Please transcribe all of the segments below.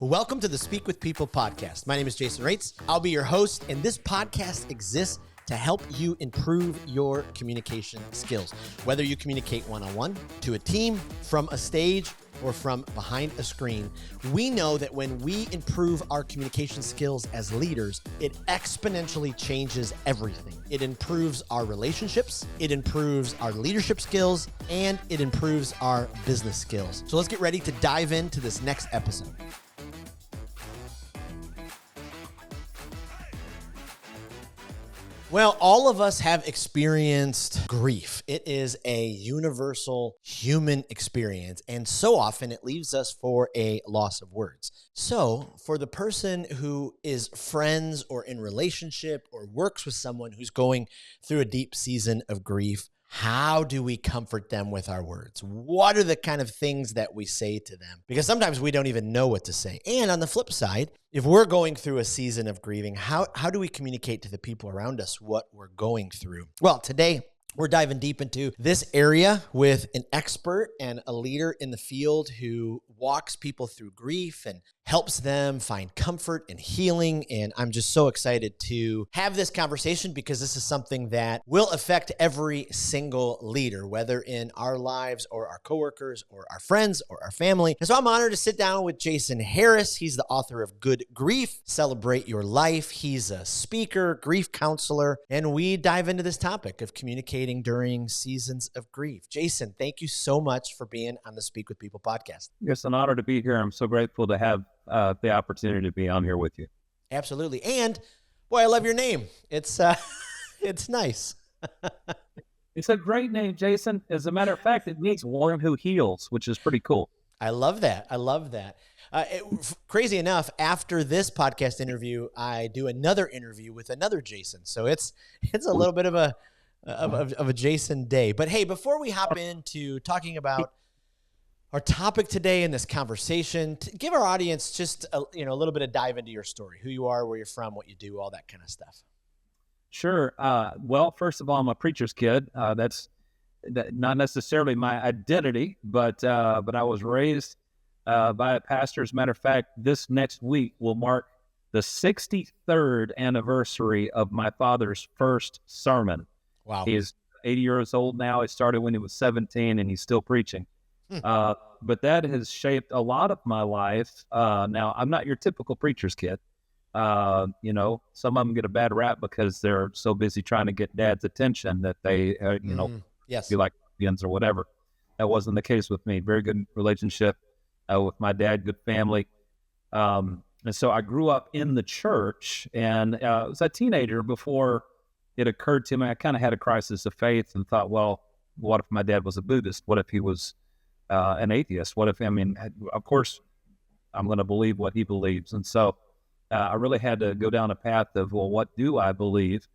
Welcome to the Speak with People podcast. My name is Jason Raitz. I'll be your host, and this podcast exists to help you improve your communication skills. Whether you communicate one-on-one, to a team, from a stage, or from behind a screen, we know that when we improve our communication skills as leaders, it exponentially changes everything. It improves our relationships, it improves our leadership skills, and it improves our business skills. So let's get ready to dive into this next episode. Well, all of us have experienced grief. It is a universal human experience, and so often it leaves us for a loss of words. So, for the person who is friends or in relationship or works with someone who's going through a deep season of grief, how do we comfort them with our words? What are the kind of things that we say to them? Because sometimes we don't even know what to say. And on the flip side, if we're going through a season of grieving, how do we communicate to the people around us what we're going through? Well, today we're diving deep into this area with an expert and a leader in the field who walks people through grief and helps them find comfort and healing. And I'm just so excited to have this conversation because this is something that will affect every single leader, whether in our lives or our coworkers or our friends or our family. And so I'm honored to sit down with Jason Harris. He's the author of Good Grief, Celebrate Your Life. He's a speaker, grief counselor, and we dive into this topic of communicating during seasons of grief. Jason, thank you so much for being on the Speak with People podcast. It's an honor to be here. I'm so grateful to have the opportunity to be on here with you. Absolutely. And boy, I love your name. It's it's nice. It's a great name, Jason. As a matter of fact, it means one who heals, which is pretty cool. I love that. I love that. Crazy enough, after this podcast interview, I do another interview with another Jason. So it's a little bit of a Jason day. But hey, before we hop into talking about our topic today in this conversation, give our audience just a little bit of dive into your story, who you are, where you're from, what you do, all that kind of stuff. Sure. Well, first of all, I'm a preacher's kid. That's not necessarily my identity, but I was raised by a pastor. As a matter of fact, this next week will mark the 63rd anniversary of my father's first sermon. Wow. He is 80 years old now. He started when he was 17, and he's still preaching. But that has shaped a lot of my life. Now, I'm not your typical preacher's kid. Some of them get a bad rap because they're so busy trying to get dad's attention that they, yes, be like Indians or whatever. That wasn't the case with me. Very good relationship with my dad, good family. And so I grew up in the church, and I was a teenager before it occurred to me. I kind of had a crisis of faith and thought, well, what if my dad was a Buddhist? What if he was an atheist? Of course, I'm going to believe what he believes. And so I really had to go down a path of, well, what do I believe?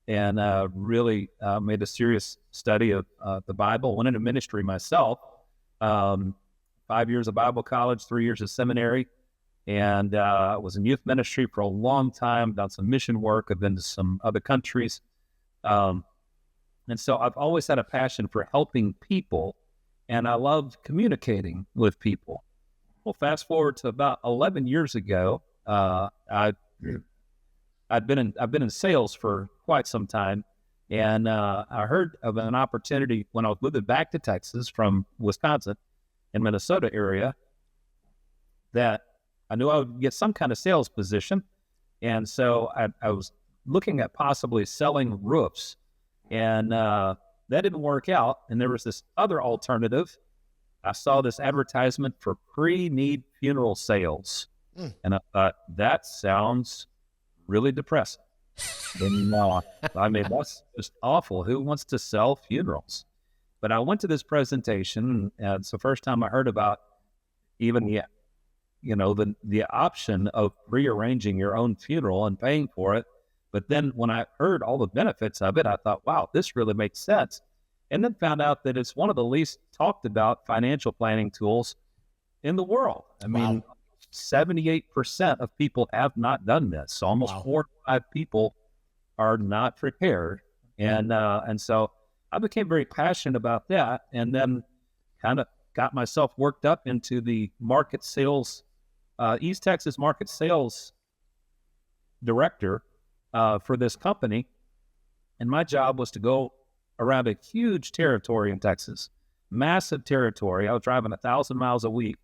And really made a serious study of the Bible. Went into ministry myself, 5 years of Bible college, 3 years of seminary, and was in youth ministry for a long time, done some mission work. I've been to some other countries. And so I've always had a passion for helping people, and I love communicating with people. Well, fast forward to about 11 years ago, I've been in sales for quite some time, and I heard of an opportunity when I was moving back to Texas from Wisconsin and Minnesota area that I knew I would get some kind of sales position, and so I was looking at possibly selling roofs, and that didn't work out. And there was this other alternative. I saw this advertisement for pre-need funeral sales. And I thought, that sounds really depressing. That's just awful. Who wants to sell funerals? But I went to this presentation, and it's the first time I heard about even the option of rearranging your own funeral and paying for it. But then when I heard all the benefits of it, I thought, wow, this really makes sense. And then found out that it's one of the least talked about financial planning tools in the world. Wow. 78% of people have not done this. So almost 4 to 5 people are not prepared. And so I became very passionate about that, and then kind of got myself worked up into the market sales East Texas market sales director for this company. And my job was to go around a huge territory in Texas, massive territory. I was driving 1,000 miles a week,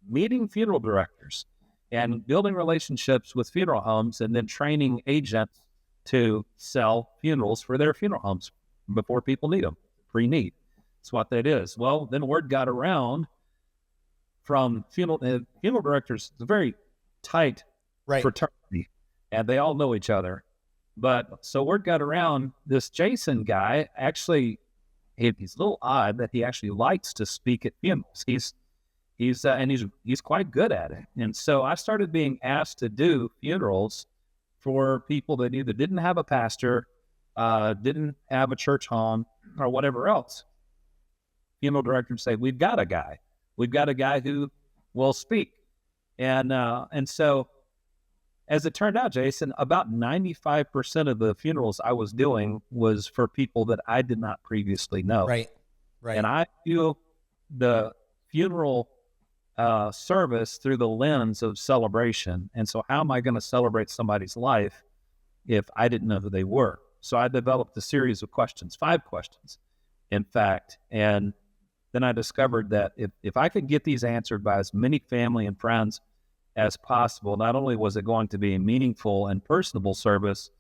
meeting funeral directors and building relationships with funeral homes, and then training agents to sell funerals for their funeral homes before people need them, pre-need. That's what that is. Well, then word got around from funeral directors. It's a very tight fraternity, and they all know each other. But so word got around, this Jason guy, actually, he's a little odd that he actually likes to speak at funerals. He's quite good at it. And so I started being asked to do funerals for people that either didn't have a pastor, didn't have a church home, or whatever else. Funeral directors say, we've got a guy who will speak. And so as it turned out, Jason, about 95% of the funerals I was doing was for people that I did not previously know. Right. And I view the funeral service through the lens of celebration. And so how am I going to celebrate somebody's life if I didn't know who they were? So I developed a series of questions, 5 questions, in fact. And then I discovered that if I could get these answered by as many family and friends as possible, not only was it going to be a meaningful and personable service,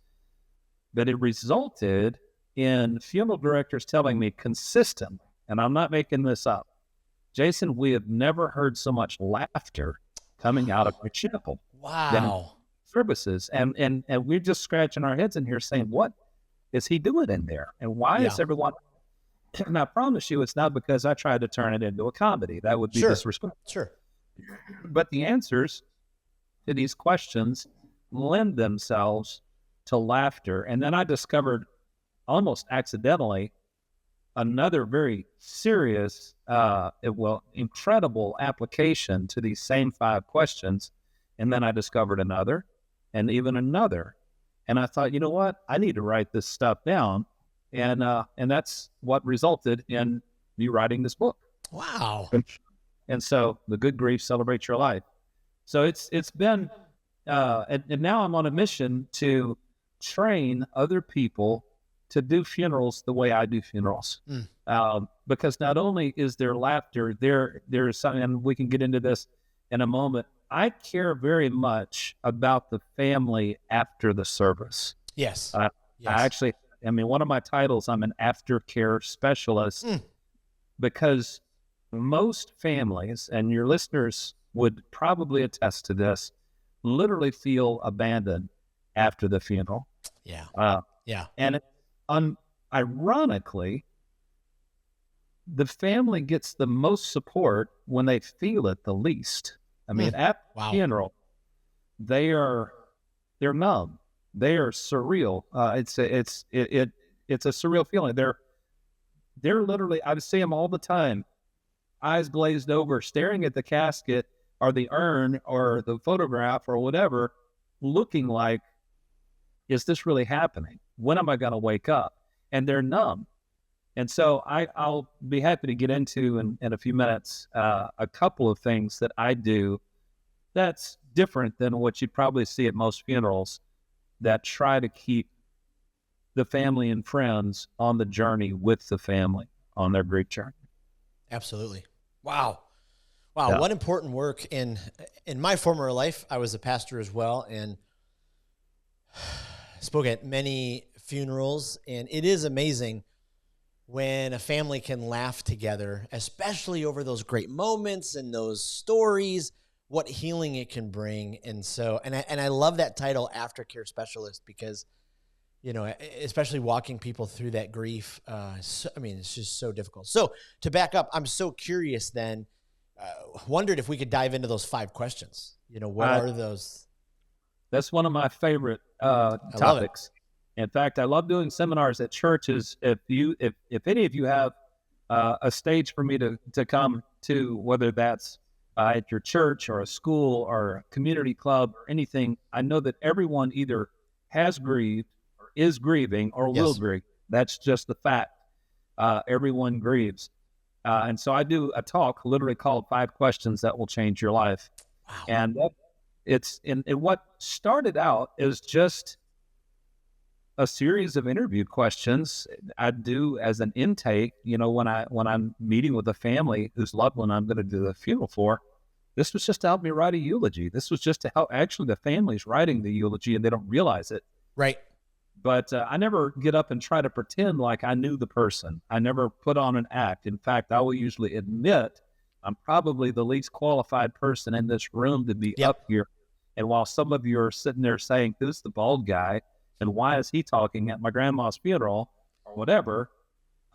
but it resulted in funeral directors telling me consistently, and I'm not making this up, Jason, we have never heard so much laughter coming out of our chapel. Wow. Services. And we're just scratching our heads in here saying, what is he doing in there? And why is everyone... And I promise you, it's not because I tried to turn it into a comedy. That would be disrespectful. Sure. But the answers to these questions lend themselves to laughter. And then I discovered, almost accidentally, another very serious, incredible application to these same 5 questions. And then I discovered another, and even another. And I thought, you know what? I need to write this stuff down. And that's what resulted in me writing this book. Wow. And so The Good Grief, Celebrate Your Life. So it's been, and now I'm on a mission to train other people to do funerals the way I do funerals. Because not only is there laughter, there's something, and we can get into this in a moment. I care very much about the family after the service. Yes. One of my titles, I'm an aftercare specialist, because most families, and your listeners would probably attest to this, literally feel abandoned after the funeral. Yeah. And ironically, the family gets the most support when they feel it the least. At the funeral, they're numb. They are surreal. It's a surreal feeling. They're literally, I see them all the time, eyes glazed over, staring at the casket or the urn or the photograph or whatever, looking like, is this really happening? When am I going to wake up? And they're numb. And so I'll be happy to get into in a few minutes a couple of things that I do that's different than what you'd probably see at most funerals, that try to keep the family and friends on the journey with the family on their grief journey. Absolutely. Wow. What important work. In my former life, I was a pastor as well, and spoke at many funerals. And it is amazing when a family can laugh together, especially over those great moments and those stories, what healing it can bring. And so, and I love that title, Aftercare Specialist, because, especially walking people through that grief. It's just so difficult. So to back up, I'm so curious then, wondered if we could dive into those 5 questions. What are those? That's one of my favorite topics. In fact, I love doing seminars at churches. If any of you have a stage for me to come to, whether that's at your church or a school or a community club or anything, I know that everyone either has grieved or is grieving or will grieve. That's just the fact. Everyone grieves. And so I do a talk literally called 5 Questions That Will Change Your Life. Wow. And and what started out is just a series of interview questions I do as an intake. When I'm meeting with a family whose loved one I'm going to do the funeral for, this was just to help me write a eulogy. This was just to help. Actually, the family's writing the eulogy and they don't realize it. Right. But I never get up and try to pretend like I knew the person. I never put on an act. In fact, I will usually admit I'm probably the least qualified person in this room to be Yep. up here. And while some of you are sitting there saying, who's the bald guy? And why is he talking at my grandma's funeral or whatever?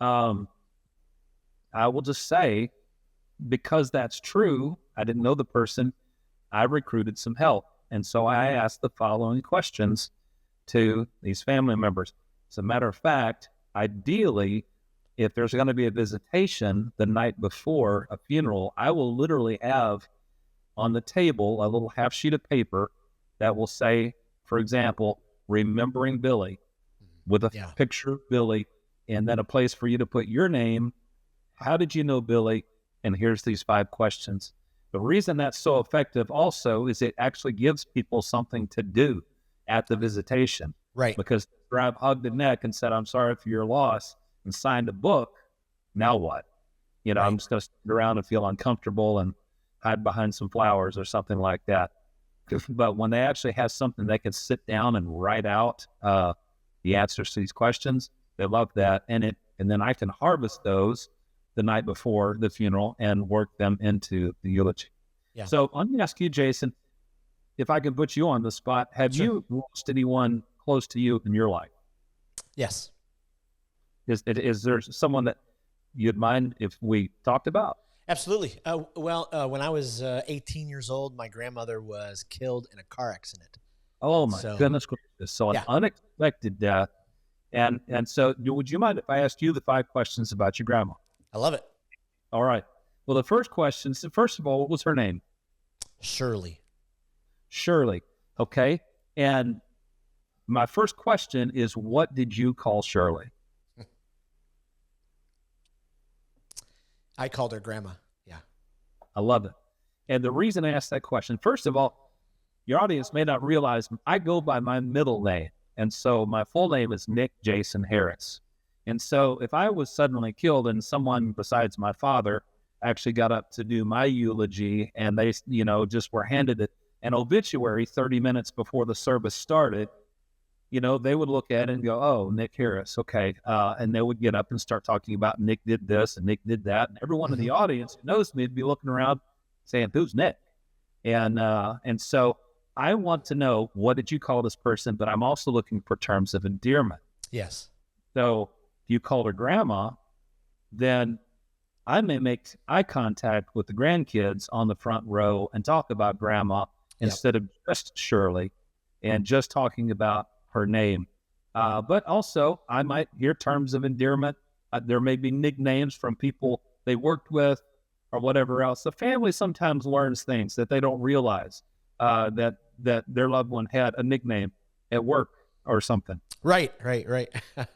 I will just say, because that's true, I didn't know the person. I recruited some help. And so I asked the following questions to these family members. As a matter of fact, ideally, if there's going to be a visitation the night before a funeral, I will literally have on the table a little half sheet of paper that will say, for example, remembering Billy, with a picture of Billy, and then a place for you to put your name. How did you know Billy? And here's these 5 questions. The reason that's so effective also is it actually gives people something to do at the visitation. Right. Because I've hugged the neck and said, I'm sorry for your loss, and signed a book, now what? Right. I'm just going to stand around and feel uncomfortable and hide behind some flowers or something like that. But when they actually have something they can sit down and write out the answers to these questions, they love that. And then I can harvest those the night before the funeral and work them into the eulogy. Yeah. So let me ask you, Jason, if I can put you on the spot, have you lost anyone close to you in your life? Yes. Is there someone that you'd mind if we talked about? Absolutely. When I was 18 years old, my grandmother was killed in a car accident. Oh my goodness gracious! So an unexpected death, and so would you mind if I asked you the 5 questions about your grandma? I love it. All right. Well, the first question. So first of all, what was her name? Shirley. Shirley. Okay. And my first question is, what did you call Shirley? I called her Grandma. Yeah. I love it. And the reason I asked that question, first of all, your audience may not realize I go by my middle name. And so my full name is Nick Jason Harris. And so if I was suddenly killed and someone besides my father actually got up to do my eulogy and they, just were handed an obituary 30 minutes before the service started, they would look at it and go, oh, Nick Harris. Okay. And they would get up and start talking about Nick did this and Nick did that. And everyone in the audience who knows me would be looking around saying, who's Nick? And so I want to know, what did you call this person? But I'm also looking for terms of endearment. Yes. So if you called her Grandma, then I may make eye contact with the grandkids on the front row and talk about Grandma instead of just Shirley and just talking about her name. But also, I might hear terms of endearment. There may be nicknames from people they worked with or whatever else. The family sometimes learns things that they don't realize, that their loved one had a nickname at work or something. Right.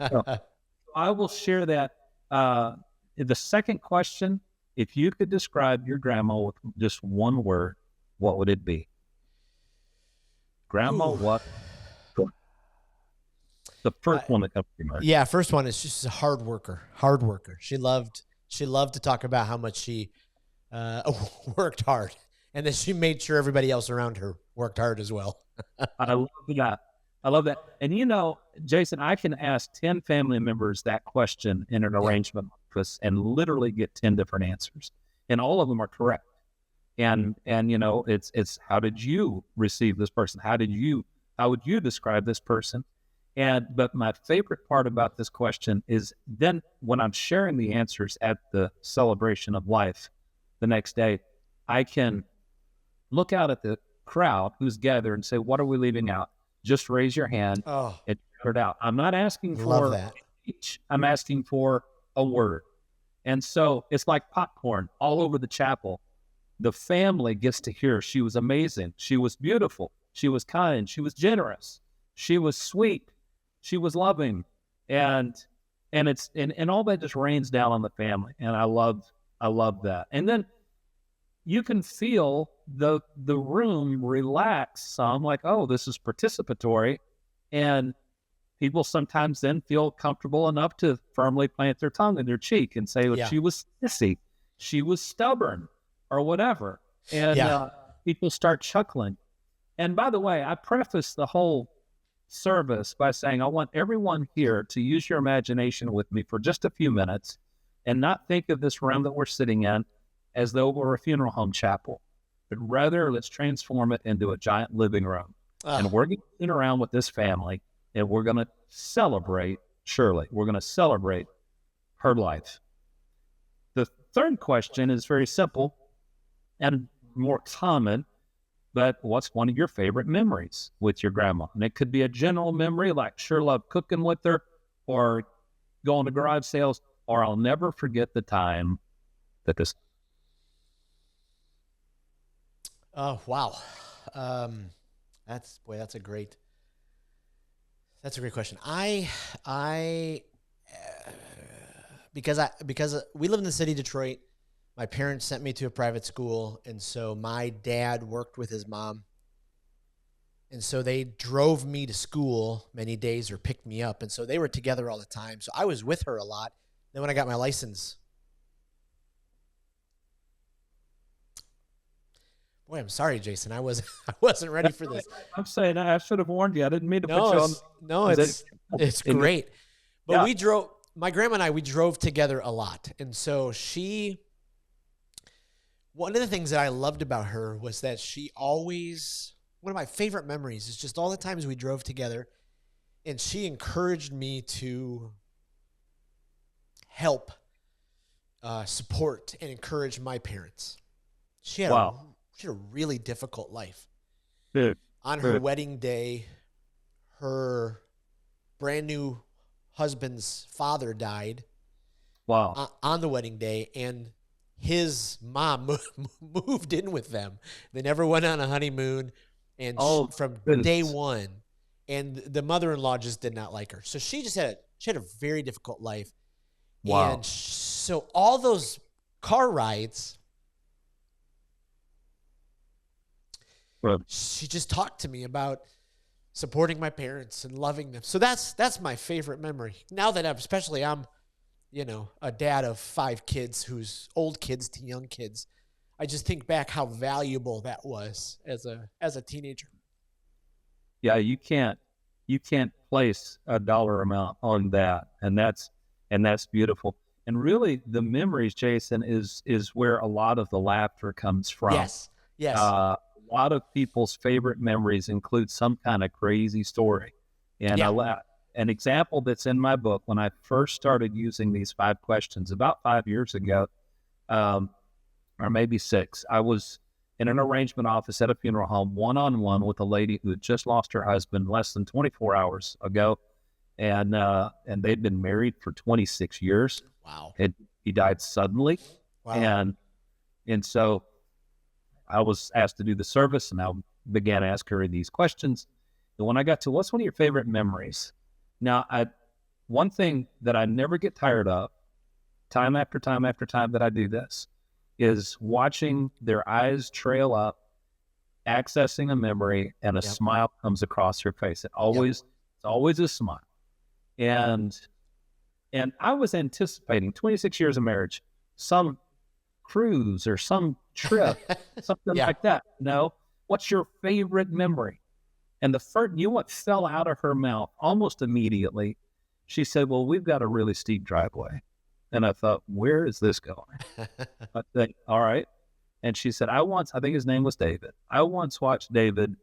So I will share that. The second question, if you could describe your grandma with just one word, what would it be? Grandma, what? The first one that comes to mind. Yeah, first one is she's a hard worker. She loved to talk about how much she worked hard, and that she made sure everybody else around her worked hard as well. I love that. And Jason, I can ask 10 family members that question in an arrangement office and literally get 10 different answers, and all of them are correct. And it's how did you receive this person? How would you describe this person? But my favorite part about this question is then when I'm sharing the answers at the celebration of life the next day, I can look out at the crowd who's gathered and say, what are we leaving out? Just raise your hand and shout it out. I'm not asking for a speech. I'm asking for a word. And so it's like popcorn all over the chapel. The family gets to hear she was amazing. She was beautiful. She was kind. She was generous. She was sweet. She was loving. And all that just rains down on the family. And I love that. And then you can feel the room relax some, like, oh, this is participatory. And people sometimes then feel comfortable enough to firmly plant their tongue in their cheek and say, well, Yeah. she was sissy, she was stubborn, or whatever. And Yeah. people start chuckling. And by the way, I preface the whole service by saying I want everyone here to use your imagination with me for just a few minutes and not think of this room that we're sitting in as though we're a funeral home chapel, but rather let's transform it into a giant living room. And we're going to sit around with this family and we're going to celebrate Shirley. We're going to celebrate her life. The third question is very simple and more common, but what's one of your favorite memories with your grandma? And it could be a general memory like sure love cooking with her, or going to garage sales, or I'll never forget the time that this. Oh, wow. That's a great question. Because we live in the city of Detroit, my parents sent me to a private school, and so my dad worked with his mom. And so they drove me to school many days or picked me up. And so they were together all the time. So I was with her a lot. Then when I got my license, boy, I'm sorry, Jason. I wasn't ready for this. I'm saying I should have warned you. I didn't mean to put you on. No, it's great. But yeah. My grandma and we drove together a lot. And so one of the things that I loved about her was that one of my favorite memories is just all the times we drove together, and she encouraged me to help, support, and encourage my parents. She had a really difficult life. Dude. On her wedding day, her brand new husband's father died. Wow. On the wedding day, and his mom moved in with them. They never went on a honeymoon, and from day one, and the mother-in-law just did not like her. So she had a very difficult life. Wow. And so all those car rides, she just talked to me about supporting my parents and loving them. So that's my favorite memory. Now that I'm a dad of 5 kids, who's old kids to young kids, I just think back how valuable that was as a teenager. Yeah, you can't place a dollar amount on that, and that's beautiful. And really, the memories, Jason, is where a lot of the laughter comes from. Yes. A lot of people's favorite memories include some kind of crazy story, and an example that's in my book, when I first started using these 5 questions about 5 years ago, or maybe 6, I was in an arrangement office at a funeral home, one-on-one with a lady who had just lost her husband less than 24 hours ago. And they'd been married for 26 years. Wow. He died suddenly. Wow. And so I was asked to do the service, and I began to ask her these questions. And when I got to what's one of your favorite memories? Now, one thing that I never get tired of, time after time after time that I do this, is watching their eyes trail up, accessing a memory, and a smile comes across her face. It's always a smile. And I was anticipating 26 years of marriage, some cruise or some trip, something like that. No, what's your favorite memory? And what fell out of her mouth almost immediately, she said, well, we've got a really steep driveway. And I thought, where is this going? I think, all right. And she said, I think his name was David. I once watched David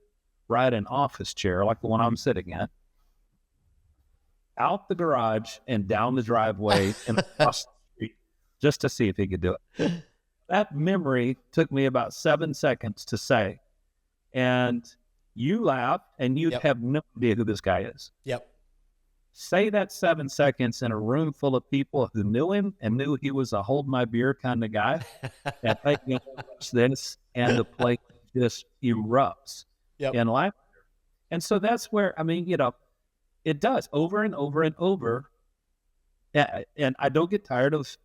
ride an office chair like the one I'm sitting in, out the garage and down the driveway and across the street just to see if he could do it. That memory took me about 7 seconds to say. And you laugh and you'd have no idea who this guy is. Yep. Say that 7 seconds in a room full of people who knew him and knew he was a hold my beer kind of guy. And they watch this, and the place just erupts in laughter. And so that's where, it does over and over and over. And I don't get tired of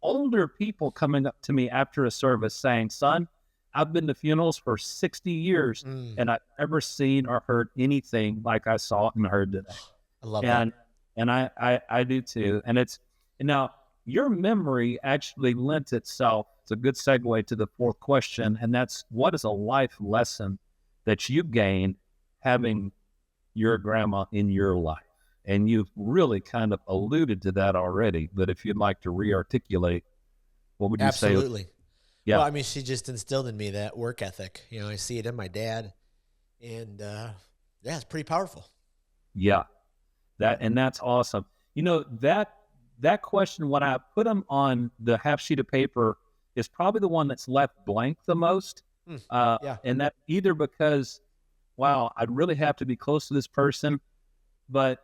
older people coming up to me after a service saying, son, I've been to funerals for 60 years, and I've never seen or heard anything like I saw and heard today. I love that. And I do too. And now your memory actually lent itself. It's a good segue to the fourth question. And that's, what is a life lesson that you gained having your grandma in your life? And you've really kind of alluded to that already, but if you'd like to re-articulate, what would you say? Absolutely. Yeah. Well, I mean, she just instilled in me that work ethic. You know, I see it in my dad, and yeah, it's pretty powerful. Yeah. That's awesome. You know, that question, when I put them on the half sheet of paper, is probably the one that's left blank the most. Yeah. And that either because, wow, I'd really have to be close to this person, but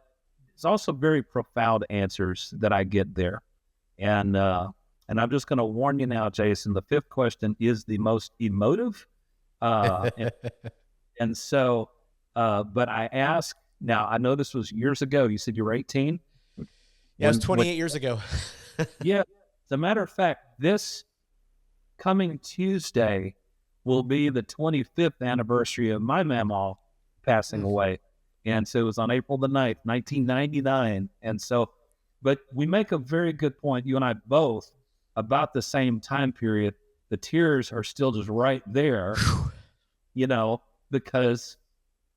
it's also very profound answers that I get there. And I'm just going to warn you now, Jason, the fifth question is the most emotive. And so, but I ask now, I know this was years ago. You said you were 18. Yeah, it was 28 years ago. Yeah. As a matter of fact, this coming Tuesday will be the 25th anniversary of my mama passing away. And so it was on April the 9th, 1999. And so, but we make a very good point, you and I both, about the same time period. The tears are still just right there, you know, because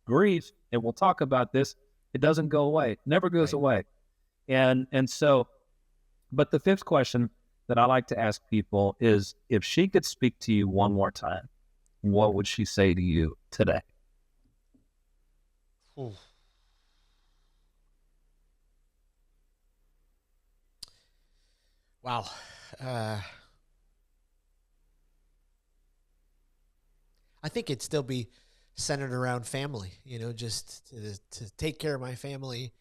grief, and we'll talk about this, it doesn't go away, it never goes away. And so, but the fifth question that I like to ask people is, if she could speak to you one more time, what would she say to you today? Ooh. Wow. I think it'd still be centered around family, you know, just to take care of my family,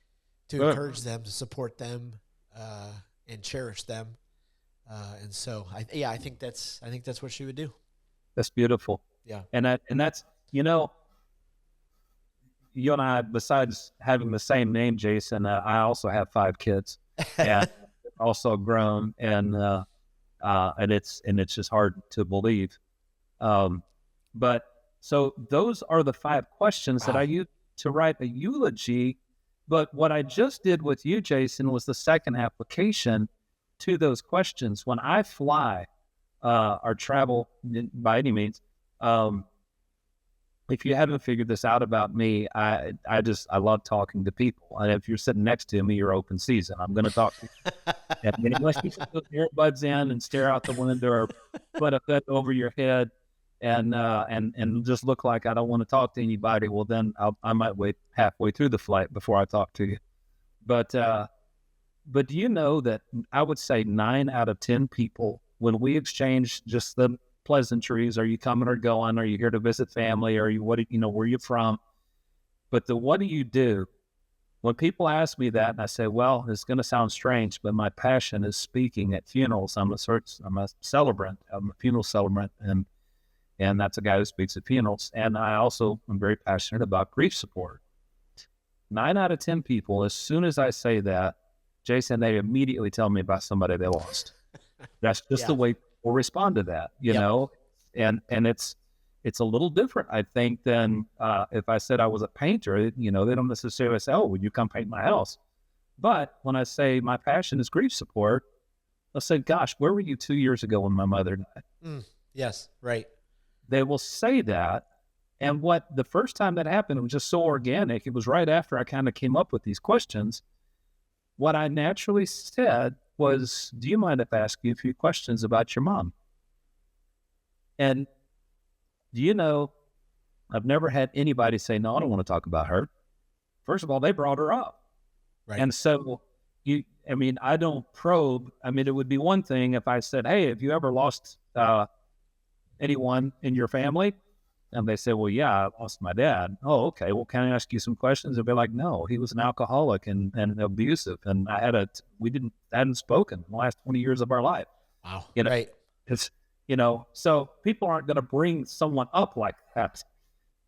to encourage them, to support them, and cherish them. And so I think that's what she would do. That's beautiful. Yeah. And that's, you know, you and I, besides having the same name, Jason, I also have 5 kids, and also grown, and it's just hard to believe. But so those are the 5 questions that I used to write a eulogy. But what I just did with you, Jason, was the second application to those questions. When I fly or travel by any means, if you haven't figured this out about me, I love talking to people. And if you're sitting next to me, you're open season. I'm going to talk to you. And unless you put earbuds in and stare out the window or put a hood over your head and just look like I don't want to talk to anybody, well, then I might wait halfway through the flight before I talk to you. But do you know that I would say 9 out of 10 people, when we exchange just the pleasantries, are you coming or going? Are you here to visit family? Are you, where are you from? But what do you do? When people ask me that, and I say, well, it's going to sound strange, but my passion is speaking at funerals. I'm a celebrant. I'm a funeral celebrant, and that's a guy who speaks at funerals. And I also am very passionate about grief support. 9 out of 10 people, as soon as I say that, Jason, they immediately tell me about somebody they lost. That's just the way people respond to that, you know? And it's a little different, I think, than if I said I was a painter. You know, they don't necessarily say, oh, would you come paint my house? But when I say my passion is grief support, they'll say, gosh, where were you 2 years ago when my mother died? Yes, right. They will say that. And the first time that happened, it was just so organic. It was right after I kind of came up with these questions. What I naturally said was, do you mind if I ask you a few questions about your mom? And do you know, I've never had anybody say, no, I don't want to talk about her. First of all, they brought her up. Right. And so, I don't probe. It would be one thing if I said, hey, have you ever lost anyone in your family? And they say, well, yeah, I lost my dad. Oh, okay. Well, can I ask you some questions? They'll be like, no, he was an alcoholic and abusive. And we hadn't spoken in the last 20 years of our life. Wow. Right. It's, so people aren't going to bring someone up like that.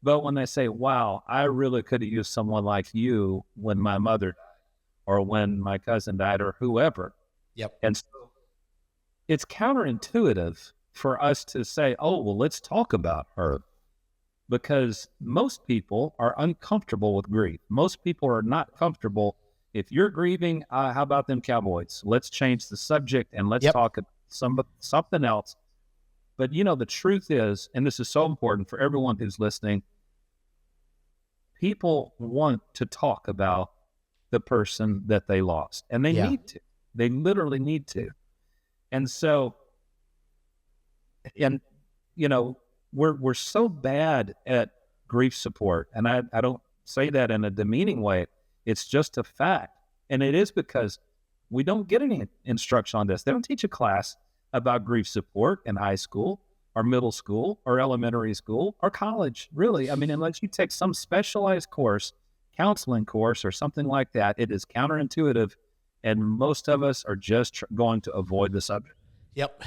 But when they say, wow, I really could have used someone like you when my mother died or when my cousin died or whoever. Yep. And so it's counterintuitive for us to say, oh, well, let's talk about her. Because most people are uncomfortable with grief. Most people are not comfortable. If you're grieving, how about them Cowboys? Let's change the subject and let's Yep. talk about something else. But, the truth is, and this is so important for everyone who's listening, people want to talk about the person that they lost, and they need to. They literally need to. And so, we're so bad at grief support, and I don't say that in a demeaning way. It's just a fact, and it is because we don't get any instruction on this. They don't teach a class about grief support in high school or middle school or elementary school or college, really. I mean, unless you take some specialized course, counseling course or something like that, it is counterintuitive, and most of us are just going to avoid the subject. Yep.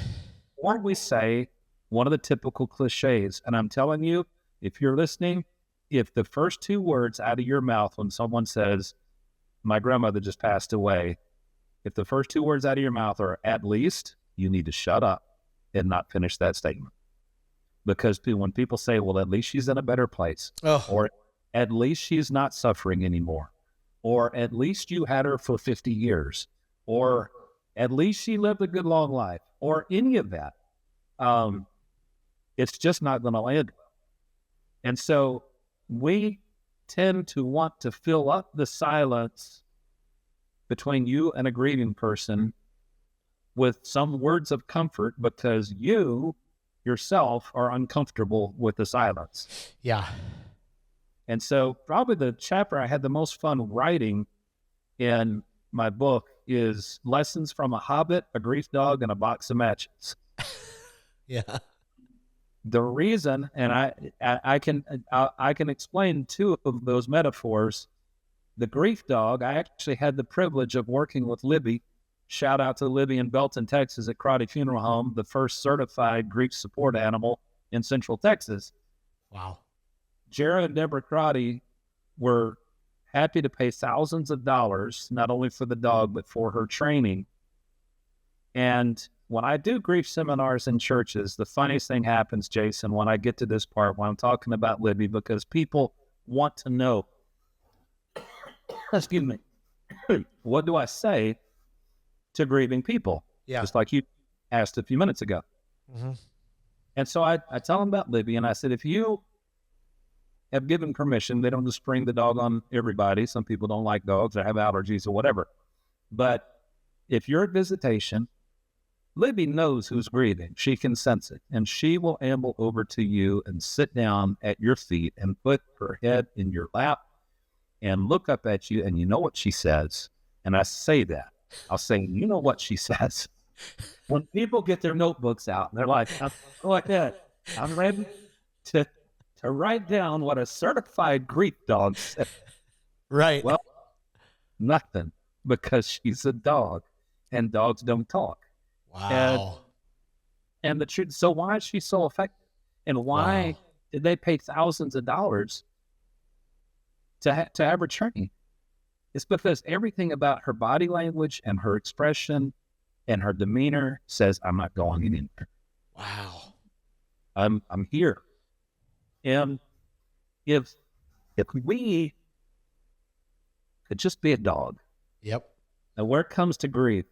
Or we say one of the typical cliches, and I'm telling you, if you're listening, if the first two words out of your mouth when someone says, my grandmother just passed away, if the first two words out of your mouth are at least, you need to shut up and not finish that statement. Because when people say, well, at least she's in a better place, or at least she's not suffering anymore, or at least you had her for 50 years, or at least she lived a good long life, or any of that, it's just not going to land well. And so we tend to want to fill up the silence between you and a grieving person with some words of comfort because you yourself are uncomfortable with the silence. Yeah. And so probably the chapter I had the most fun writing in my book is Lessons from a Hobbit, a Grief Dog, and a Box of Matches. Yeah. The reason, and I can explain two of those metaphors. The grief dog, I actually had the privilege of working with Libby. Shout out to Libby in Belton, Texas at Crotty Funeral Home, the first certified grief support animal in Central Texas. Wow. Jared and Deborah Crotty were happy to pay thousands of dollars, not only for the dog, but for her training. And when I do grief seminars in churches, the funniest thing happens, Jason, when I get to this part, when I'm talking about Libby, because people want to know, excuse me, what do I say to grieving people? Yeah. Just like you asked a few minutes ago. Mm-hmm. And so I tell them about Libby, and I said, if you have given permission, they don't just spring the dog on everybody. Some people don't like dogs or have allergies or whatever. But if you're at visitation, Libby knows who's grieving. She can sense it. And she will amble over to you and sit down at your feet and put her head in your lap and look up at you. And you know what she says? And I say that. I'll say, you know what she says? When people get their notebooks out, and they're like, I'm like that. I'm ready to write down what a certified grief dog said. Right. Well, nothing, because she's a dog and dogs don't talk. Wow. And the truth, so why is she so effective? And why did they pay thousands of dollars to have her trained? It's because everything about her body language and her expression and her demeanor says, I'm not going anywhere. Wow. I'm here. And if we could just be a dog. Yep. And where it comes to grief,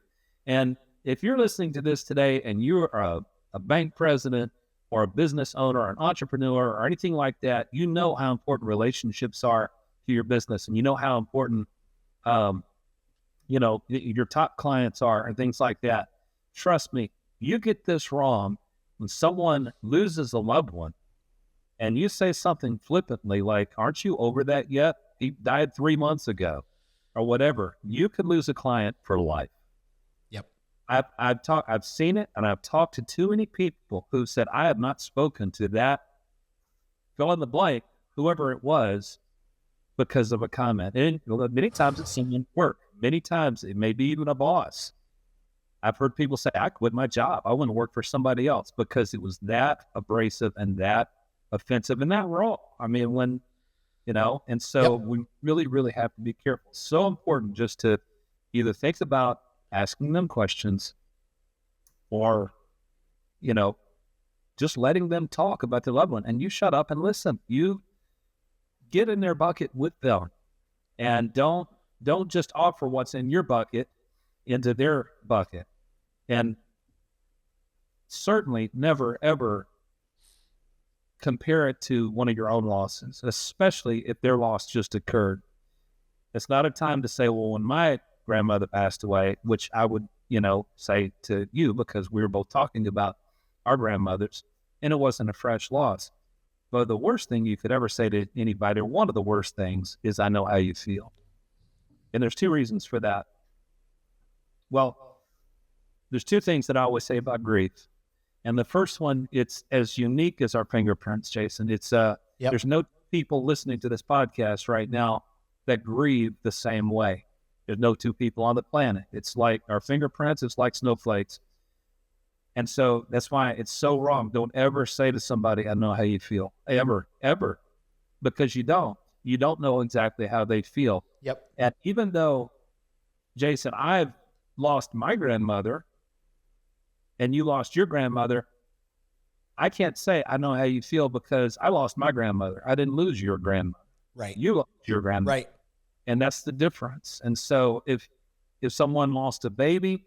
and if you're listening to this today and you're a bank president or a business owner or an entrepreneur or anything like that, you know how important relationships are to your business, and you know how important, your top clients are and things like that. Trust me, you get this wrong when someone loses a loved one and you say something flippantly like, aren't you over that yet? He died 3 months ago or whatever. You could lose a client for life. I've seen it, and I've talked to too many people who said, I have not spoken to that, fill in the blank, whoever it was, because of a comment. And many times it's someone at work. Many times it may be even a boss. I've heard people say, I quit my job. I want to work for somebody else because it was that abrasive and that offensive and that raw. I mean, and so we really, really have to be careful. So important just to either think about asking them questions or, just letting them talk about their loved one, and you shut up and listen. You get in their bucket with them, and don't just offer what's in your bucket into their bucket. And certainly never, ever compare it to one of your own losses, especially if their loss just occurred. It's not a time to say, well, when my grandmother passed away, which I would, say to you, because we were both talking about our grandmothers, and it wasn't a fresh loss. But the worst thing you could ever say to anybody, or one of the worst things, is, I know how you feel. And there's two reasons for that. Well, there's two things that I always say about grief. And the first one, it's as unique as our fingerprints, Jason. It's There's no people listening to this podcast right now that grieve the same way. There's no two people on the planet. It's like our fingerprints, it's like snowflakes. And so that's why it's so wrong. Don't ever say to somebody, I know how you feel. Ever, ever. Because you don't. You don't know exactly how they feel. Yep. And even though, Jason, I've lost my grandmother, and you lost your grandmother, I can't say I know how you feel because I lost my grandmother. I didn't lose your grandmother. Right. You lost your grandmother. Right. And that's the difference. And so if someone lost a baby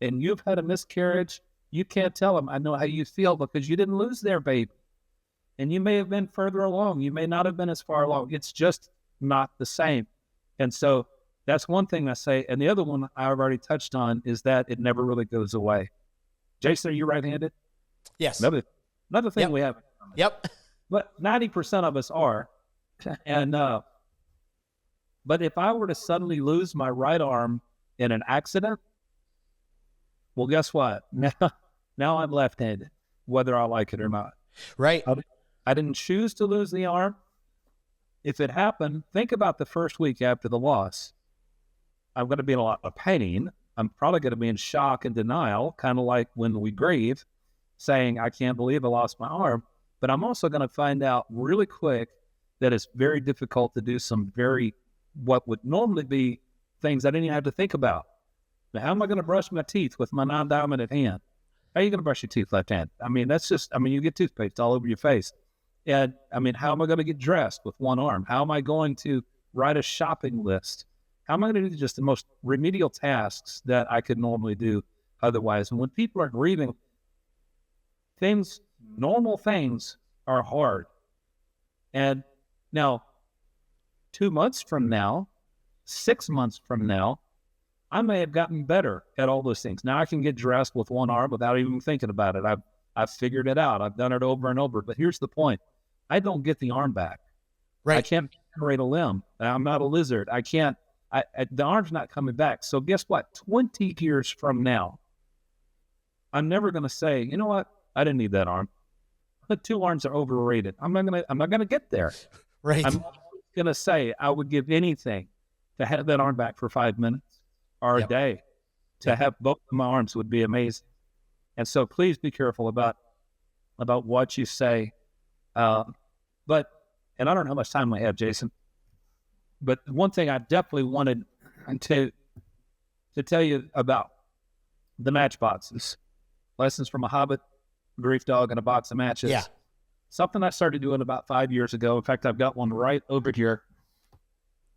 and you've had a miscarriage, you can't tell them, I know how you feel, because you didn't lose their baby. And you may have been further along. You may not have been as far along. It's just not the same. And so that's one thing I say. And the other one I've already touched on is that it never really goes away. Jason, are you right-handed? Yes. Another thing we have. Yep. But 90% of us are. And but if I were to suddenly lose my right arm in an accident, well, guess what? Now I'm left-handed, whether I like it or not. Right. I didn't choose to lose the arm. If it happened, think about the first week after the loss. I'm going to be in a lot of pain. I'm probably going to be in shock and denial, kind of like when we grieve, saying, I can't believe I lost my arm. But I'm also going to find out really quick that it's very difficult to do some what would normally be things I didn't even have to think about. Now, how am I going to brush my teeth with my non-dominant hand? How are you going to brush your teeth left-handed? You get toothpaste all over your face. And, how am I going to get dressed with one arm? How am I going to write a shopping list? How am I going to do just the most remedial tasks that I could normally do otherwise? And when people are grieving, normal things are hard. And now, 2 months from now, 6 months from now, I may have gotten better at all those things. Now I can get dressed with one arm without even thinking about it. I've figured it out. I've done it over and over. But here's the point. I don't get the arm back. Right. I can't generate a limb. I'm not a lizard. The arm's not coming back. So guess what? 20 years from now, I'm never going to say, you know what? I didn't need that arm. The 2 arms are overrated. I'm not going to get there. Right. I'm going to say I would give anything to have that arm back for 5 minutes or a day. To have both of my arms would be amazing. And so please be careful about what you say. And I don't know how much time I have, Jason, but one thing I definitely wanted to tell you about the matchboxes. Lessons from a Hobbit, Grief Dog, and a Box of Matches. Yeah. Something I started doing about 5 years ago. In fact, I've got one right over here.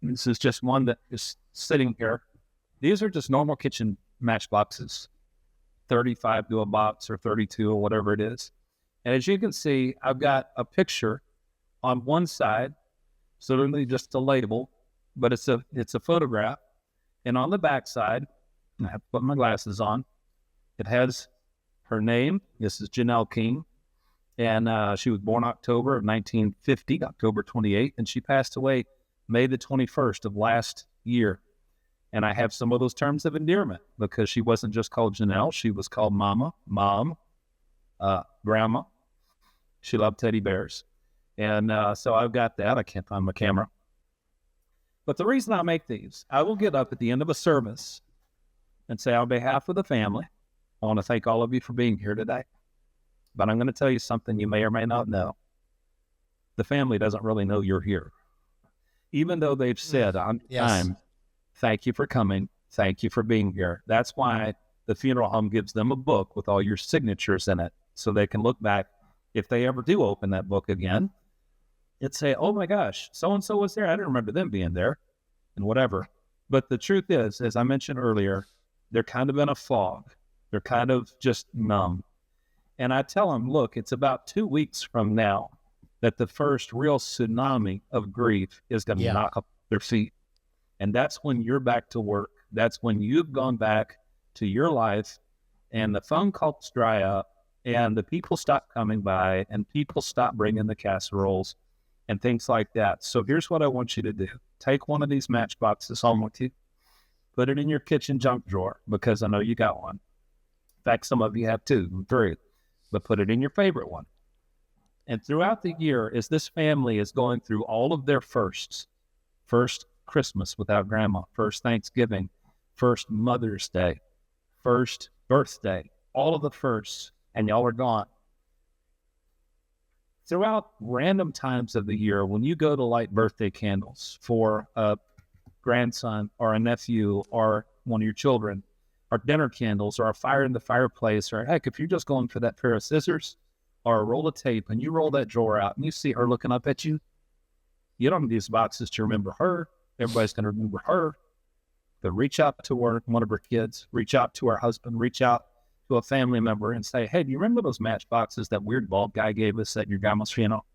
This is just one that is sitting here. These are just normal kitchen matchboxes, 35 to a box or 32 or whatever it is. And as you can see, I've got a picture on one side, certainly just a label, but it's a photograph. And on the back side, I have to put my glasses on. It has her name. This is Janelle King. And she was born October of 1950, October 28th, and she passed away May the 21st of last year. And I have some of those terms of endearment because she wasn't just called Janelle. She was called Mama, Mom, Grandma. She loved teddy bears. And so I've got that. I can't find my camera. But the reason I make these, I will get up at the end of a service and say, on behalf of the family, I want to thank all of you for being here today. But I'm going to tell you something you may or may not know. The family doesn't really know you're here. Even though they've said on time, thank you for coming, thank you for being here. That's why the funeral home gives them a book with all your signatures in it. so they can look back if they ever do open that book again and say, oh my gosh, so-and-so was there. I didn't remember them being there and whatever. But the truth is, as I mentioned earlier, they're kind of in a fog. They're kind of just numb. And I tell them, look, it's about 2 weeks from now that the first real tsunami of grief is going to knock up their feet. And that's when you're back to work. That's when you've gone back to your life and the phone calls dry up and the people stop coming by and people stop bringing the casseroles and things like that. So here's what I want you to do. Take one of these matchboxes home with you, put it in your kitchen junk drawer, because I know you got one. In fact, some of you have two, three, but put it in your favorite one. And throughout the year, as this family is going through all of their firsts, first Christmas without grandma, first Thanksgiving, first Mother's Day, first birthday, all of the firsts, and y'all are gone. Throughout random times of the year, when you go to light birthday candles for a grandson or a nephew or one of your children, or dinner candles or a fire in the fireplace, or heck, if you're just going for that pair of scissors or a roll of tape and you roll that drawer out and you see her looking up at you, you don't need these boxes to remember her. Everybody's going to remember her. But reach out to her, one of her kids, reach out to her husband, reach out to a family member and say, hey, do you remember those matchboxes that weird bald guy gave us at your grandma's funeral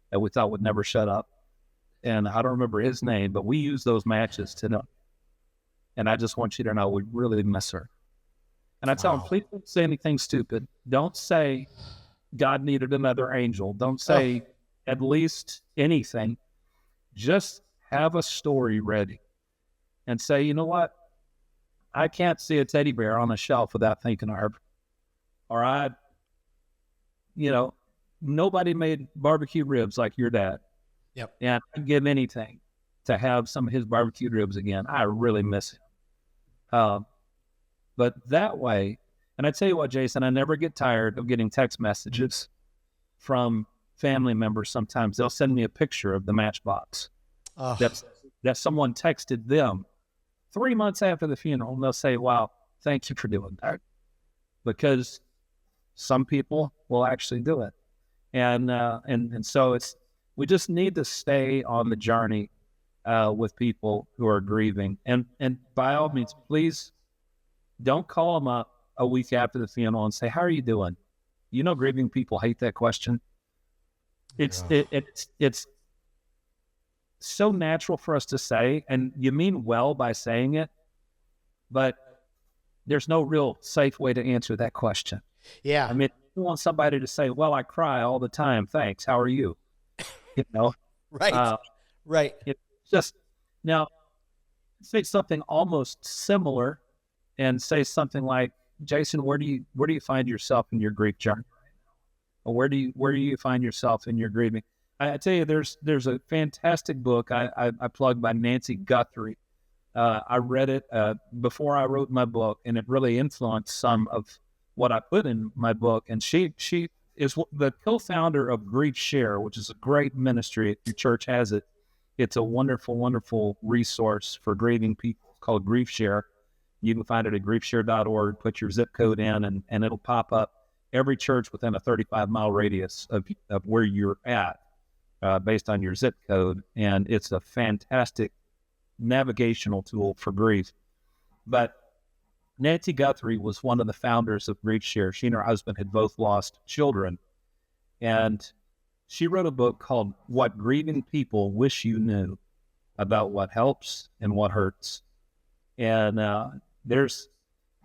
that we thought would never shut up? And I don't remember his name, but we use those matches today. And I just want you to know we really miss her. And I tell them, please don't say anything stupid. Don't say God needed another angel. Don't say at least anything. Just have a story ready and say, you know what? I can't see a teddy bear on a shelf without thinking of her. Or nobody made barbecue ribs like your dad. Yep. And I'd give anything to have some of his barbecue ribs again. I really miss him. But that way, and I tell you what, Jason, I never get tired of getting text messages from family members. Sometimes they'll send me a picture of the matchbox that someone texted them 3 months after the funeral, and they'll say, wow, thank you for doing that. Because some people will actually do it. And so we just need to stay on the journey with people who are grieving. And by all means, please don't call them up a week after the funeral and say, how are you doing? You know, grieving people hate that question. It's so natural for us to say, and you mean well by saying it, but there's no real safe way to answer that question. Yeah. I mean, you want somebody to say, well, I cry all the time. Thanks. How are you? Right. Right. It's just, now say something almost similar and say something like, Jason, where do you find yourself in your grief journey? Or where do you find yourself in your grieving? I tell you, there's a fantastic book I plugged by Nancy Guthrie. I read it before I wrote my book, and it really influenced some of what I put in my book. And she is the co-founder of Grief Share, which is a great ministry. If your church has it, it's a wonderful, wonderful resource for grieving people called Grief Share. You can find it at griefshare.org, put your zip code in, and it'll pop up every church within a 35-mile radius of where you're at based on your zip code. And it's a fantastic navigational tool for grief. But Nancy Guthrie was one of the founders of Grief Share. She and her husband had both lost children. And she wrote a book called What Grieving People Wish You Knew, about what helps and what hurts. And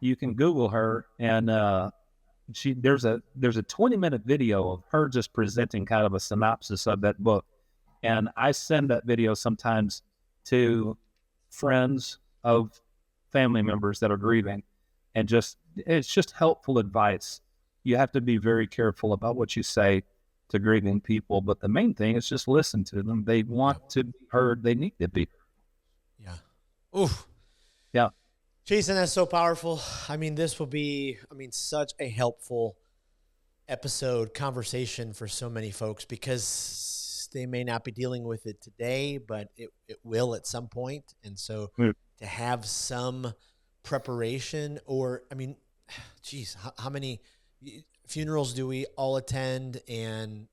you can Google her, and there's a 20-minute video of her just presenting kind of a synopsis of that book. And I send that video sometimes to friends of family members that are grieving, and it's just helpful advice. You have to be very careful about what you say to grieving people, but the main thing is just listen to them. They want to be heard. They need to be heard. Yeah. Oof. Yeah. Jason, that's so powerful. I mean, this will be, such a helpful conversation for so many folks, because they may not be dealing with it today, but it will at some point. And so to have some preparation, or, geez, how many, funerals do we all attend, and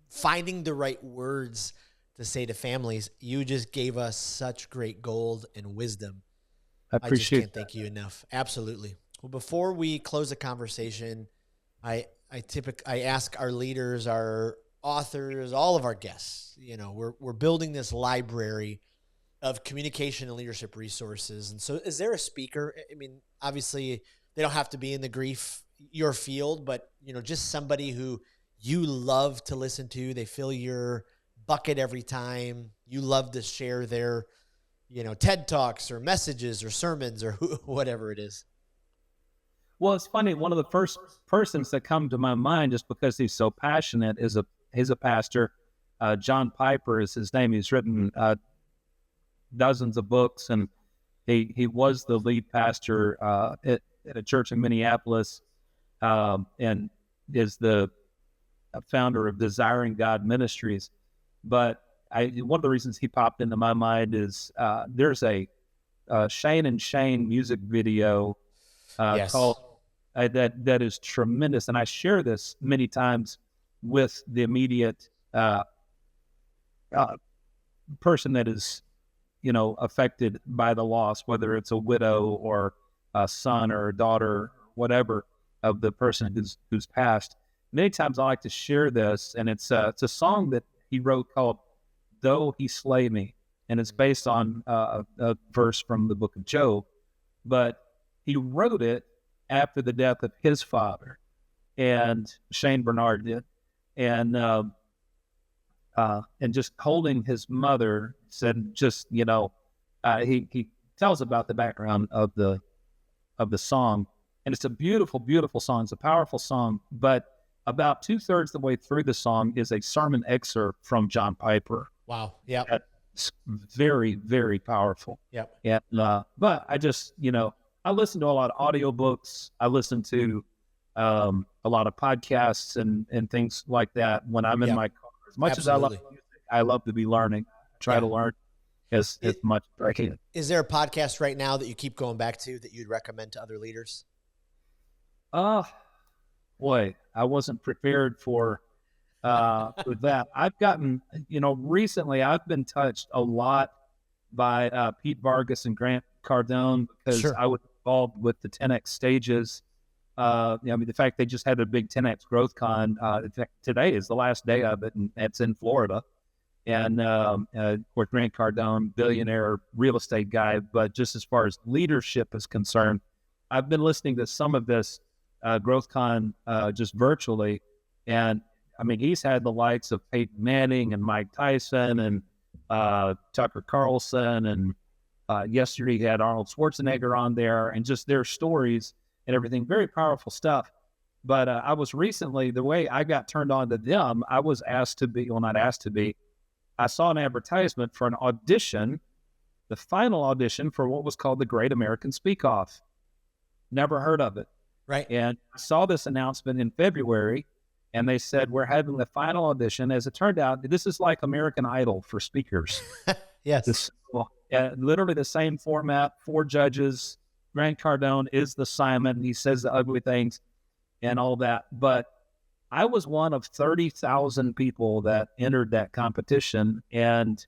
finding the right words to say to families. You just gave us such great gold and wisdom. I I just appreciate can't thank you enough. Absolutely. Well, before we close the conversation, I ask our leaders, our authors, all of our guests, we're building this library of communication and leadership resources. And so is there a speaker? I mean, obviously they don't have to be in the grief, your field, but just somebody who you love to listen to. They fill your bucket every time. You love to share their, TED Talks or messages or sermons or whatever it is. Well, it's funny. One of the first persons that come to my mind, just because he's so passionate, he's a pastor. John Piper is his name. He's written dozens of books, and he was the lead pastor at a church in Minneapolis, and is the founder of Desiring God Ministries. But one of the reasons he popped into my mind is there's a Shane and Shane music video Yes. called that is tremendous, and I share this many times with the immediate person that is affected by the loss, whether it's a widow or a son or a daughter, whatever, of the person who's passed. Many times I like to share this, and it's a song that he wrote called "Though He Slay Me," and it's based on a verse from the book of Job. But he wrote it after the death of his father, and Shane Bernard did, and just holding his mother, said, he tells about the background of the song, and it's a beautiful, beautiful song. It's a powerful song, but about 2/3 the way through the song is a sermon excerpt from John Piper. Wow. Yeah. It's very, very powerful. Yep. And but I just, I listen to a lot of audiobooks. I listen to a lot of podcasts and things like that when I'm in my car. As much Absolutely. as I love music, I love to be learning. Try to learn as much as I can. Is there a podcast right now that you keep going back to that you'd recommend to other leaders? Boy, I wasn't prepared for that. I've gotten, recently I've been touched a lot by Pete Vargas and Grant Cardone, because I was involved with the 10X stages. The fact they just had a big 10X Growth Con. In fact, today is the last day of it, and it's in Florida. And of course, Grant Cardone, billionaire real estate guy. But just as far as leadership is concerned, I've been listening to some of this Growth Con just virtually. And I mean, he's had the likes of Peyton Manning and Mike Tyson and Tucker Carlson. And yesterday he had Arnold Schwarzenegger on there, and just their stories and everything. Very powerful stuff. But I was recently, the way I got turned on to them, I was asked to be, well, not asked to be, I saw an advertisement for an audition, the final audition for what was called the Great American Speak Off. Never heard of it. Right. And I saw this announcement in February, and they said, we're having the final audition. As it turned out, this is like American Idol for speakers. Yes. Literally the same format, 4 judges. Grant Cardone is the Simon, and he says the ugly things and all that. But I was one of 30,000 people that entered that competition. And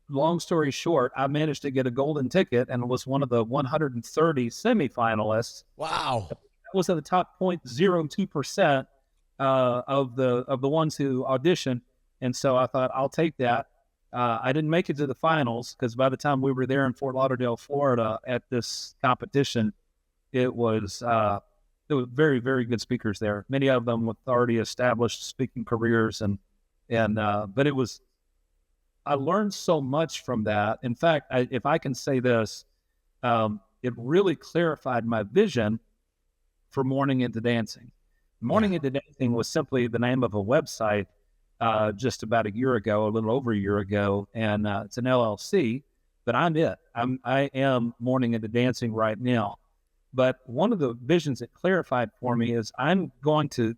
long story short, I managed to get a golden ticket and was one of the 130 semifinalists. Wow. That was at the top 0.02% of the ones who auditioned. And so I thought, I'll take that. I didn't make it to the finals, because by the time we were there in Fort Lauderdale, Florida at this competition, it was very, very good speakers there. Many of them with already established speaking careers. But it was, I learned so much from that. In fact, if I can say this, it really clarified my vision for Morning into Dancing. Morning into Dancing was simply the name of a website just about a year ago, a little over a year ago, and it's an LLC, but I'm it. I am Morning into Dancing right now. But one of the visions it clarified for me is I'm going to,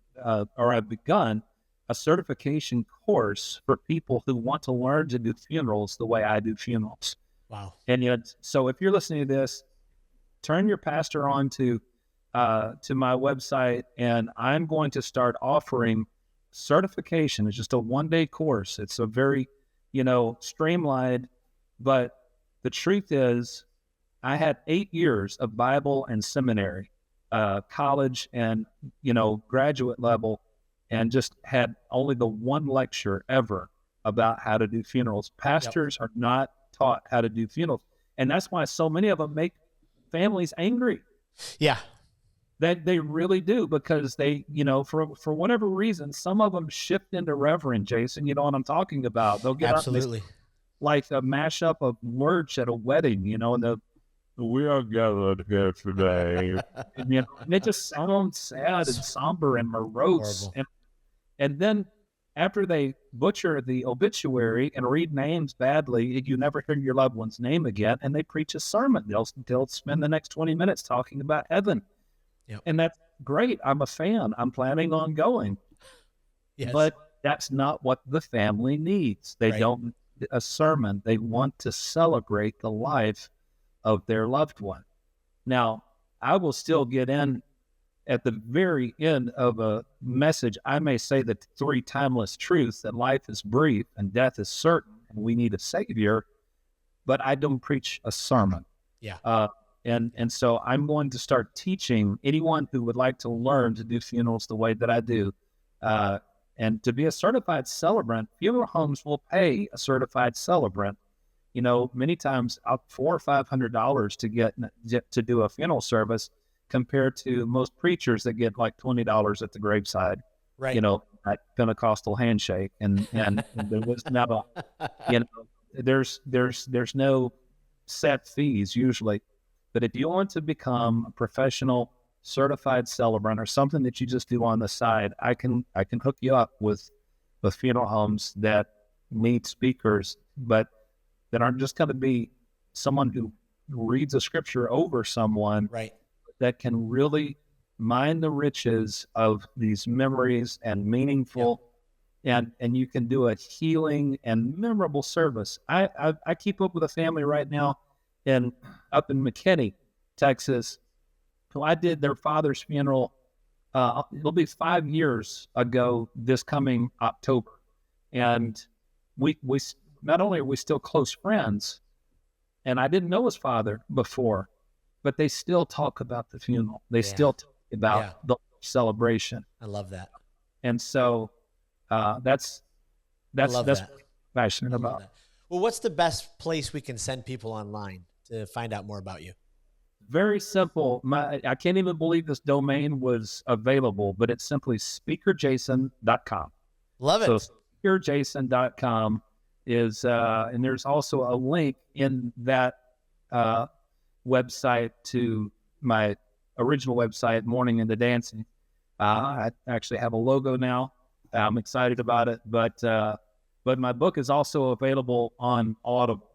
or I've begun a certification course for people who want to learn to do funerals the way I do funerals. Wow. And so if you're listening to this, turn your pastor on to to my website, and I'm going to start offering certification. It's just a 1-day course. It's a very, streamlined, but the truth is I had 8 years of Bible and seminary, college and, graduate level, and just had only the one lecture ever about how to do funerals. Pastors are not taught how to do funerals. And that's why so many of them make families angry. Yeah. That they really do, because they, for whatever reason, some of them shift into reverend, Jason. You know what I'm talking about. They'll get Absolutely. like a mashup of words at a wedding, and we are gathered here today. and it just sounds sad and somber and morose. And then after they butcher the obituary and read names badly, you never hear your loved one's name again, and they preach a sermon. They'll spend the next 20 minutes talking about heaven. Yep. And that's great. I'm a fan. I'm planning on going. Yes. But that's not what the family needs. They don't need a sermon. They want to celebrate the life of their loved one. Now, I will still get in at the very end of a message. I may say the 3 timeless truths that life is brief and death is certain and we need a savior, but I don't preach a sermon. Yeah. And so I'm going to start teaching anyone who would like to learn to do funerals the way that I do. And to be a certified celebrant, funeral homes will pay a certified celebrant, many times up $400 or $500 to do a funeral service, compared to most preachers that get like $20 at the graveside, right? At Pentecostal handshake. And there was never, there's no set fees usually. But if you want to become a professional certified celebrant or something that you just do on the side, I can hook you up with funeral homes that need speakers, but that aren't just going to be someone who reads a scripture over someone, right? That can really mine the riches of these memories and meaningful, and you can do a healing and memorable service. I keep up with a family right now up in McKinney, Texas, who I did their father's funeral. It'll be 5 years ago this coming October. And we not only are we still close friends, and I didn't know his father before, but they still talk about the funeral. They still talk about the celebration. I love that. And so that's what I'm passionate about. Well, what's the best place we can send people online to find out more about you? Very simple. I can't even believe this domain was available, but it's simply speakerjason.com. Love it. So speakerjason.com is, and there's also a link in that website to my original website, Morning into Dancing. I actually have a logo now. I'm excited about it, but my book is also available on Audible.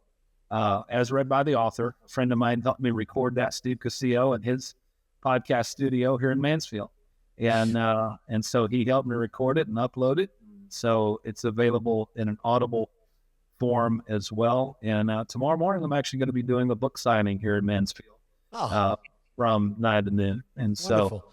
As read by the author. A friend of mine helped me record that, Steve Casillo, in his podcast studio here in Mansfield. And so he helped me record it and upload it. So it's available in an Audible form as well. And tomorrow morning, I'm actually going to be doing a book signing here in Mansfield from 9 to noon. And wonderful. So,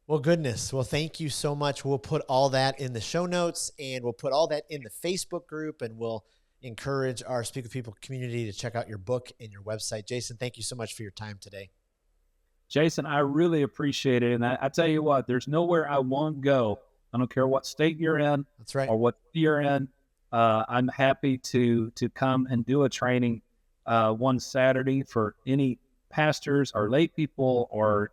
well, goodness. Well, thank you so much. We'll put all that in the show notes, and we'll put all that in the Facebook group, and we'll encourage our Speak with People community to check out your book and your website. Jason, thank you so much for your time today. Jason, I really appreciate it. And I tell you what, there's nowhere I won't go. I don't care what state you're in. That's right. Or what you're in. I'm happy to come and do a training one Saturday for any pastors or lay people or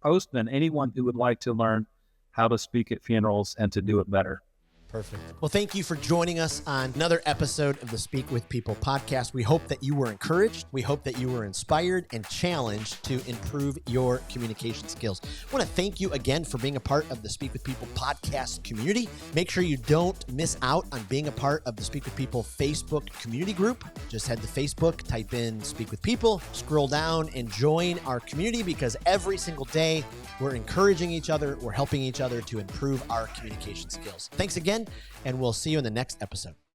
postmen, anyone who would like to learn how to speak at funerals and to do it better. Perfect. Well, thank you for joining us on another episode of the Speak with People podcast. We hope that you were encouraged. We hope that you were inspired and challenged to improve your communication skills. I want to thank you again for being a part of the Speak with People podcast community. Make sure you don't miss out on being a part of the Speak with People Facebook community group. Just head to Facebook, type in Speak with People, scroll down and join our community, because every single day we're encouraging each other, we're helping each other to improve our communication skills. Thanks again, and we'll see you in the next episode.